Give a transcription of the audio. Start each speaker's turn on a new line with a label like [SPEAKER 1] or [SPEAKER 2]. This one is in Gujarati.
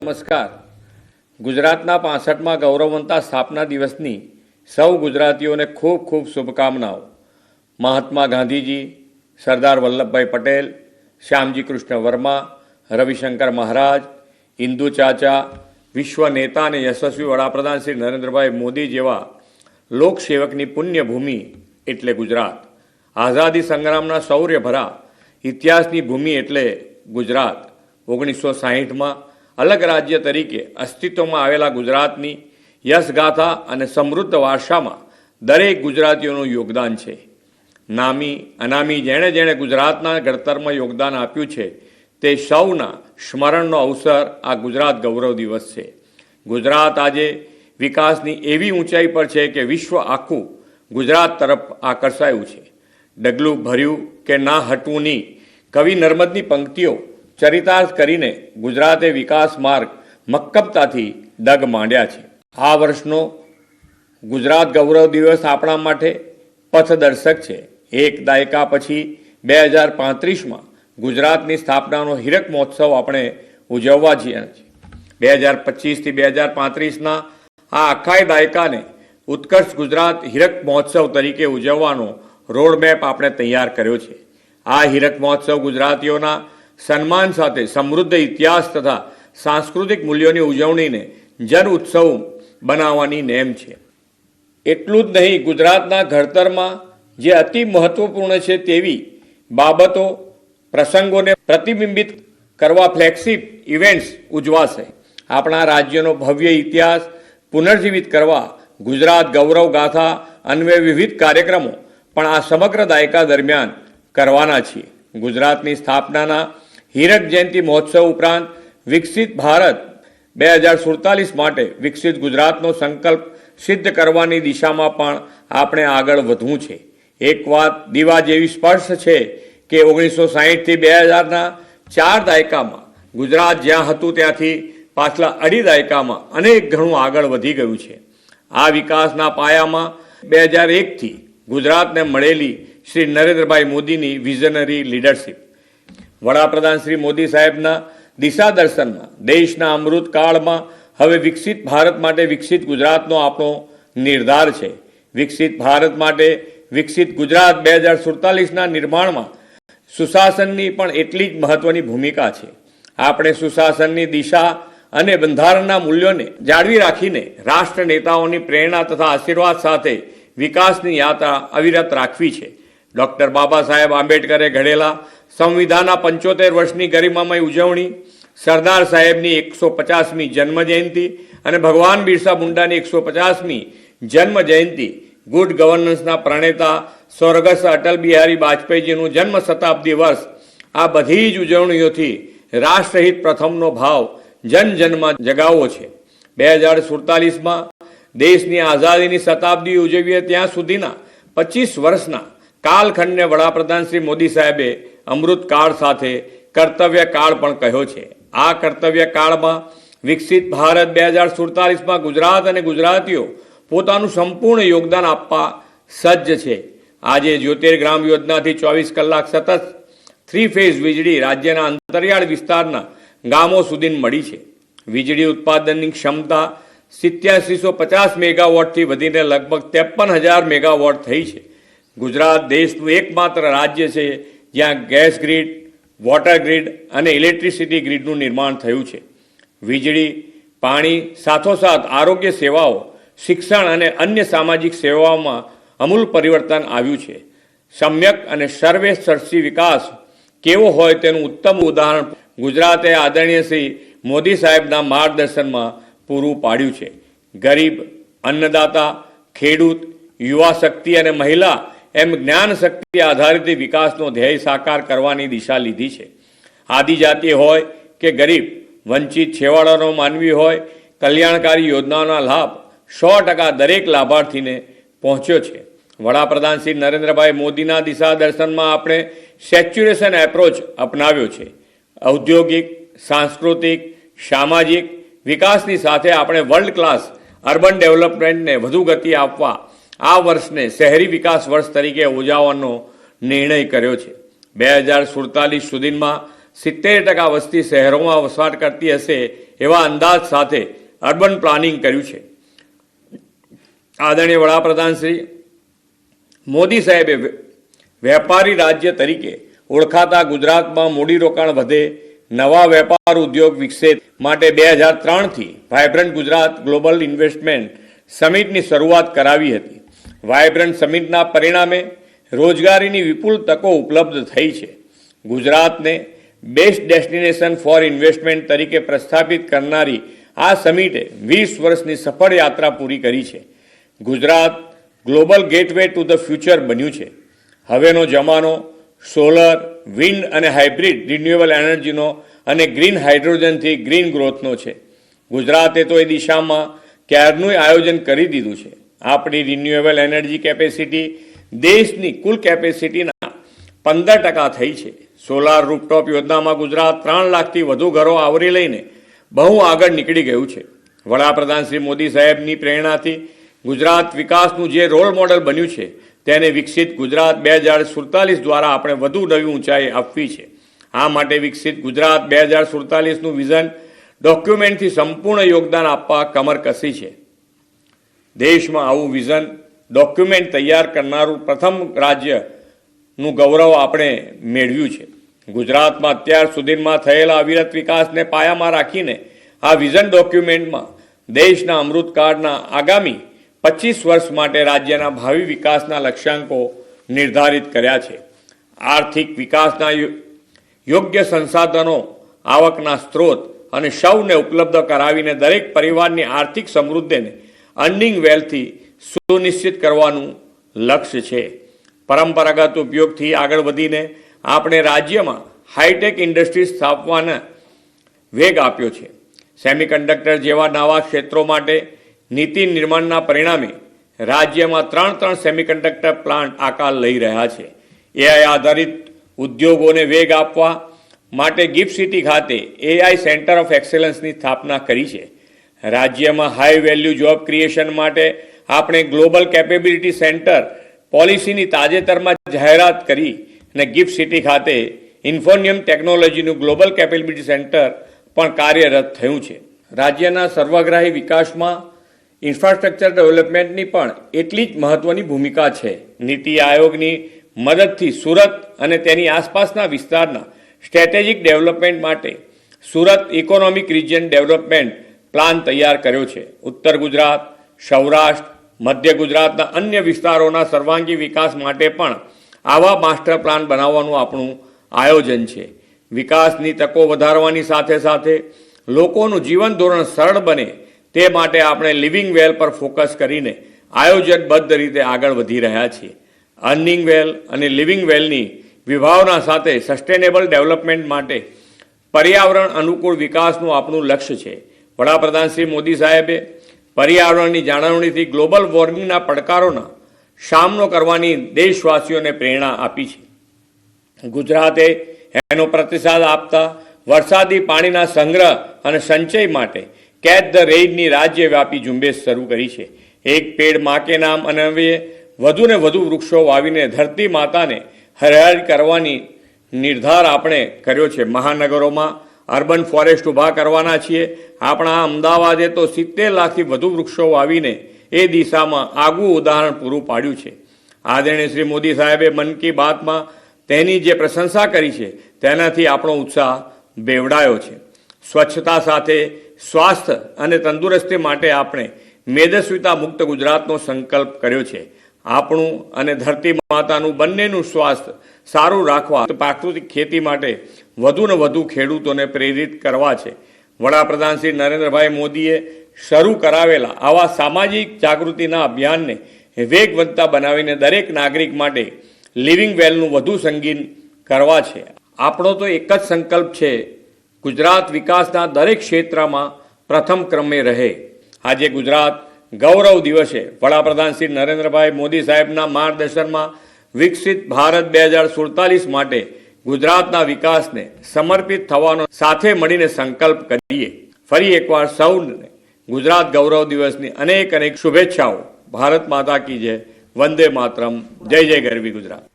[SPEAKER 1] નમસ્કાર. ગુજરાતના 65મા ગૌરવવંતા સ્થાપના દિવસની સૌ ગુજરાતીઓને ખૂબ ખૂબ શુભકામનાઓ. મહાત્મા ગાંધીજી, સરદાર વલ્લભભાઈ પટેલ, શ્યામજી કૃષ્ણ વર્મા, રવિશંકર મહારાજ, ઇન્દુ ચાચા, વિશ્વ નેતા અને યશસ્વી વડાપ્રધાન શ્રી નરેન્દ્રભાઈ મોદી જેવા લોકસેવકની પુણ્યભૂમિ એટલે ગુજરાત. આઝાદી સંગ્રામના શૌર્યભરા ઇતિહાસની ભૂમિ એટલે ગુજરાત. 1960માં અલગ રાજ્ય તરીકે અસ્તિત્વમાં આવેલા ગુજરાતની યશગાથા અને સમૃદ્ધ વારસામાં દરેક ગુજરાતીઓનું યોગદાન છે. નામી અનામી જેણે જેણે ગુજરાતના ઘડતરમાં યોગદાન આપ્યું છે તે સૌના સ્મરણનો અવસર આ ગુજરાત ગૌરવ દિવસ છે. ગુજરાત આજે વિકાસની એવી ઊંચાઈ પર છે કે વિશ્વ આખું ગુજરાત તરફ આકર્ષાયું છે. ડગલું ભર્યું કે ના હટવું ની કવિ નર્મદની પંક્તિઓ ચરિતાર્થ કરીને ગુજરાતે વિકાસ માર્ગ મક્કમતાથી ડગ માંડ્યા છે. આ વર્ષનો ગુજરાત ગૌરવ દિવસ આપણા માટે પથદર્શક છે. એક દાયકા પછી 2035માં ગુજરાતની સ્થાપનાનો હીરક મહોત્સવ આપણે ઉજવવા છીએ. 2025થી 2035ના આ આખા દાયકાને ઉત્કર્ષ ગુજરાત હીરક મહોત્સવ તરીકે ઉજવવાનો રોડમેપ આપણે તૈયાર કર્યો છે. આ હીરક મહોત્સવ ગુજરાતીઓના સન્માન સાથે સમૃદ્ધ ઇતિહાસ તથા સાંસ્કૃતિક મૂલ્યોની ઉજવણીને જન ઉત્સવ બનાવવાની નેમ છે. એટલું જ નહીં, ગુજરાતના ઘડતરમાં જે અતિ મહત્વપૂર્ણ છે તેવી બાબતો પ્રસંગોને પ્રતિબિંબિત કરવા ફ્લેગશિપ ઇવેન્ટ્સ ઉજવાશે. આપણા રાજ્યનો ભવ્ય ઇતિહાસ પુનર્જીવિત કરવા ગુજરાત ગૌરવ ગાથા અન્વયે વિવિધ કાર્યક્રમો પણ આ સમગ્ર દાયકા દરમિયાન કરવાના છીએ. ગુજરાતની સ્થાપનાના હીરક જયંતિ મહોત્સવ ઉપરાંત વિકસિત ભારત 2047 માટે વિકસિત ગુજરાતનો સંકલ્પ સિદ્ધ કરવાની દિશામાં પણ આપણે આગળ વધવું છે. એક વાત દીવા જેવી સ્પષ્ટ છે કે 1960થી 2000ના 4 દાયકામાં ગુજરાત જ્યાં હતું ત્યાંથી પાછલા અઢી દાયકામાં અનેક ઘણું આગળ વધી ગયું છે. આ વિકાસના પાયામાં 2001થી ગુજરાતને મળેલી શ્રી નરેન્દ્રભાઈ મોદીની વિઝનરી લીડરશિપ, વડાપ્રધાન શ્રી મોદી સાહેબના દિશા દર્શનમાં દેશના અમૃત કાળમાં હવે વિકસિત ભારત માટે વિકસિત ગુજરાતનો આપણો નિર્ધાર છે. વિકસિત ભારત માટે વિકસિત ગુજરાત 2047ના નિર્માણમાં સુશાસનની પણ એટલી જ મહત્વની ભૂમિકા છે. આપણે સુશાસનની દિશા અને બંધારણના મૂલ્યોને જાળવી રાખીને રાષ્ટ્ર નેતાઓની પ્રેરણા તથા આશીર્વાદ સાથે વિકાસની યાત્રા અવિરત રાખવી છે. ડૉક્ટર બાબા સાહેબ આંબેડકરે ઘડેલા સંવિધાનના 75 વર્ષની ગરિમામય ઉજવણી, સરદાર સાહેબની 150મી જન્મ જયંતિ અને ભગવાન બિરસા મુંડાની 150મી જન્મ જયંતિ, ગુડ ગવર્નન્સના પ્રણેતા સ્વર્ગસ્થ અટલ બિહારી વાજપેયીજીનું જન્મ શતાબ્દી વર્ષ, આ બધી જ ઉજવણીઓથી રાષ્ટ્રહિત પ્રથમનો ભાવ જન જનમાં જગાવવો છે. 2047માં દેશની આઝાદીની શતાબ્દી ઉજવીએ ત્યાં સુધીના 25 વર્ષના કાલખંડને વડાપ્રધાન શ્રી મોદી સાહેબે અમૃતકાળ સાથે કર્તવ્ય કાળ પણ કહ્યો છે. આ કર્તવ્ય કાળમાં વિકસિત ભારત 2047માં ગુજરાત અને ગુજરાતીઓ પોતાનું સંપૂર્ણ યોગદાન આપવા સજ્જ છે. આજે જ્યોતિર્ગ્રામ યોજનાથી 24 કલાક સતત 3 ફેઝ વીજળી રાજ્યના અંતરિયાળ વિસ્તારના ગામો સુધી મળી છે. વીજળી ઉત્પાદનની ક્ષમતા 8750 મેગાવોટથી વધીને લગભગ 53,000 મેગાવોટ થઈ છે. ગુજરાત દેશનું એકમાત્ર રાજ્ય છે જ્યાં ગેસ ગ્રીડ, વોટર ગ્રીડ અને ઇલેક્ટ્રિસિટી ગ્રીડનું નિર્માણ થયું છે. વીજળી, પાણી સાથોસાથ આરોગ્ય સેવાઓ, શિક્ષણ અને અન્ય સામાજિક સેવાઓમાં અમૂલ પરિવર્તન આવ્યું છે. સમ્યક અને સર્વેસર્ષી વિકાસ કેવો હોય તેનું ઉત્તમ ઉદાહરણ ગુજરાતે આદરણીય શ્રી મોદી સાહેબના માર્ગદર્શનમાં પૂરું પાડ્યું છે. ગરીબ, અન્નદાતા, ખેડૂત, યુવા શક્તિ અને મહિલા એમ જ્ઞાન શક્તિ આધારિત વિકાસનો ધ્યેય સાકાર કરવાની દિશા લીધી છે. આદિજાતિ હોય કે ગરીબ, વંચિત છેવાડાનો માનવી હોય, કલ્યાણકારી યોજનાઓના લાભ 100% દરેક લાભાર્થીને પહોંચ્યો છે. વડાપ્રધાન શ્રી નરેન્દ્રભાઈ મોદીના દિશા દર્શનમાં આપણે સેચ્યુરેશન એપ્રોચ અપનાવ્યો છે. ઔદ્યોગિક, સાંસ્કૃતિક, સામાજિક વિકાસની સાથે આપણે વર્લ્ડ ક્લાસ અર્બન ડેવલપમેન્ટને વધુ ગતિ આપવા આ વર્ષને શહેરી વિકાસ વર્ષ તરીકે ઉજવવાનો નિર્ણય કર્યો છે. 2047 સુધીમાં 70% વસ્તી શહેરોમાં વસવાટ કરતી હશે એવા અંદાજ સાથે અર્બન પ્લાનિંગ કર્યું છે. આદરણીય વડાપ્રધાન શ્રી મોદી સાહેબે વેપારી રાજ્ય તરીકે ઓળખાતા ગુજરાતમાં મૂડીરોકાણ વધે, નવા વેપાર ઉદ્યોગ વિકસે માટે 2003થી વાયબ્રન્ટ ગુજરાત ગ્લોબલ ઇન્વેસ્ટમેન્ટ સમિટની શરૂઆત કરાવી હતી. વાયબ્રન્ટ સમિટના પરિણામે રોજગારીની વિપુલ તકો ઉપલબ્ધ થઈ છે. ગુજરાતને બેસ્ટ ડેસ્ટિનેશન ફોર ઇન્વેસ્ટમેન્ટ તરીકે પ્રસ્થાપિત કરનારી આ સમિટે 20 વર્ષની સફળ યાત્રા પૂરી કરી છે. Gujarat global gateway to the future બન્યું છે. હવેનો જમાનો સોલર, વિન્ડ અને હાઇબ્રિડ રિન્યુએબલ એનર્જીનો અને ગ્રીન હાઇડ્રોજનથી ગ્રીન ગ્રોથનો છે. ગુજરાતે તો એ દિશામાં ક્યારનું આયોજન કરી દીધું છે. આપણી રિન્યુએબલ એનર્જી કેપેસિટી દેશની કુલ કેપેસિટીના 15% થઈ છે. સોલાર રૂફટોપ યોજનામાં ગુજરાત 3 લાખથી વધુ ઘરો આવરી લઈને બહુ આગળ નીકળી ગયું છે. વડાપ્રધાન શ્રી મોદી સાહેબની પ્રેરણાથી ગુજરાત વિકાસનું જે રોલ મોડલ બન્યું છે તેને વિકસિત ગુજરાત 2047 દ્વારા આપણે વધુ નવી ઊંચાઈ આપવી છે. આ માટે વિકસિત ગુજરાત 2047નું વિઝન ડોક્યુમેન્ટથી સંપૂર્ણ યોગદાન આપવા કમર કસી છે. દેશમાં આવું વિઝન ડોક્યુમેન્ટ તૈયાર કરનારું પ્રથમ રાજ્યનું ગૌરવ આપણે મેળવ્યું છે. ગુજરાતમાં અત્યાર સુધીમાં થયેલા અવિરત વિકાસને પાયામાં રાખીને આ વિઝન ડોક્યુમેન્ટમાં દેશના અમૃતકાળના આગામી 25 વર્ષ માટે રાજ્યના ભાવિ વિકાસના લક્ષ્યાંકો નિર્ધારિત કર્યા છે. આર્થિક વિકાસના યોગ્ય સંસાધનો, આવકના સ્ત્રોત અને સૌને ઉપલબ્ધ કરાવીને દરેક પરિવારની આર્થિક સમૃદ્ધિને અર્નિંગ વેલ્થથી સુનિશ્ચિત કરવાનું લક્ષ્ય છે. પરંપરાગત ઉપયોગથી આગળ વધીને આપણે રાજ્યમાં હાઈટેક ઇન્ડસ્ટ્રી સ્થાપવાના વેગ આપ્યો છે. સેમિકન્ડક્ટર જેવા નવા ક્ષેત્રો માટે નીતિ નિર્માણના પરિણામે રાજ્યમાં 3 સેમિકન્ડક્ટર પ્લાન્ટ આકાર લઈ રહ્યા છે. એઆઈ આધારિત ઉદ્યોગોને વેગ આપવા માટે ગિફ્ટ સિટી ખાતે એઆઈ સેન્ટર ઓફ એક્સેલન્સની સ્થાપના કરી છે. રાજ્યમાં હાઈ વેલ્યુ જોબ ક્રિએશન માટે આપણે ગ્લોબલ કેપેબિલિટી સેન્ટર પોલિસીની તાજેતરમાં જાહેરાત કરી અને ગિફ્ટ સિટી ખાતે ઇન્ફોનિયમ ટેકનોલોજીનું ગ્લોબલ કેપેબિલિટી સેન્ટર પણ કાર્યરત થયું છે. રાજ્યના સર્વગ્રાહી વિકાસમાં ઇન્ફ્રાસ્ટ્રક્ચર ડેવલપમેન્ટની પણ એટલી જ મહત્વની ભૂમિકા છે. નીતિ આયોગની મદદથી સુરત અને તેની આસપાસના વિસ્તારના સ્ટ્રેટેજિક ડેવલપમેન્ટ માટે Surat economic region development plan તૈયાર કર્યો છે. ઉત્તર ગુજરાત, સૌરાષ્ટ્ર, મધ્ય ગુજરાતના અન્ય વિસ્તારોના સર્વાંગી વિકાસ માટે પણ આવા માસ્ટર પ્લાન બનાવવાનું આપણું આયોજન છે. વિકાસની તકો વધારવાની સાથે સાથે લોકોનું જીવન ધોરણ સરળ બને તે માટે આપણે લિવિંગ વેલ પર ફોકસ કરીને આયોજનબદ્ધ રીતે આગળ વધી રહ્યા છીએ. અર્નિંગ વેલ અને લિવિંગ વેલની વિભાવના સાથે સસ્ટેનેબલ ડેવલપમેન્ટ માટે પર્યાવરણ અનુકૂળ વિકાસનું આપણું લક્ષ્ય છે. વડાપ્રધાન શ્રી મોદી સાહેબે પર્યાવરણની જાળવણીથી ગ્લોબલ વોર્મિંગના પડકારોના સામનો કરવાની દેશવાસીઓને પ્રેરણા આપી છે. ગુજરાતે એનો પ્રતિસાદ આપતા વરસાદી પાણીના સંગ્રહ અને સંચય માટે કેચ ધ રેઇનની રાજ્યવ્યાપી ઝુંબેશ શરૂ કરી છે. એક પેડ માં કે નામ અન્વયે વધુને વધુ વૃક્ષો વાવીને ધરતી માતાને હરિયાળી કરવાની નિર્ધાર આપણે કર્યો છે. મહાનગરોમાં અર્બન ફોરેસ્ટ ઊભા કરવાના છીએ. આપણા અમદાવાદે તો 70 લાખથી વધુ વૃક્ષો વાવીને એ દિશામાં આગવું ઉદાહરણ પૂરું પાડ્યું છે. આદરણીય શ્રી મોદી સાહેબે મન કી બાતમાં તેની જે પ્રશંસા કરી છે તેનાથી આપણો ઉત્સાહ બેવડાયો છે. સ્વચ્છતા સાથે સ્વાસ્થ્ય અને તંદુરસ્તી માટે આપણે મેદસ્વીતા મુક્ત ગુજરાતનો સંકલ્પ કર્યો છે. આપણું અને ધરતી માતાનું બંનેનું સ્વાસ્થ્ય સારું રાખવા પ્રાકૃતિક ખેતી માટે વધુને વધુ ખેડૂતોને પ્રેરિત કરવા છે. વડાપ્રધાન શ્રી નરેન્દ્રભાઈ મોદીએ શરૂ કરાવેલા આવા સામાજિક જાગૃતિના અભિયાનને વેગવંતા બનાવીને દરેક નાગરિક માટે લિવિંગ વેલનું વધુ સંગીન કરવા છે. આપણો તો એક જ સંકલ્પ છે, ગુજરાત વિકાસના દરેક ક્ષેત્રમાં પ્રથમ ક્રમે રહે. આજે ગુજરાત ગૌરવ દિવસે વડાપ્રધાન શ્રી નરેન્દ્રભાઈ મોદી સાહેબના માર્ગદર્શનમાં વિકસિત ભારત 2047 માટે ગુજરાતના વિકાસને સમર્પિત થવાનો સાથે મળીને સંકલ્પ કરીએ. ફરી એકવાર સૌને ગુજરાત ગૌરવ દિવસની અનેક શુભેચ્છાઓ. ભારત માતા કી જય. વંદે માતરમ. જય જય ગરવી ગુજરાત.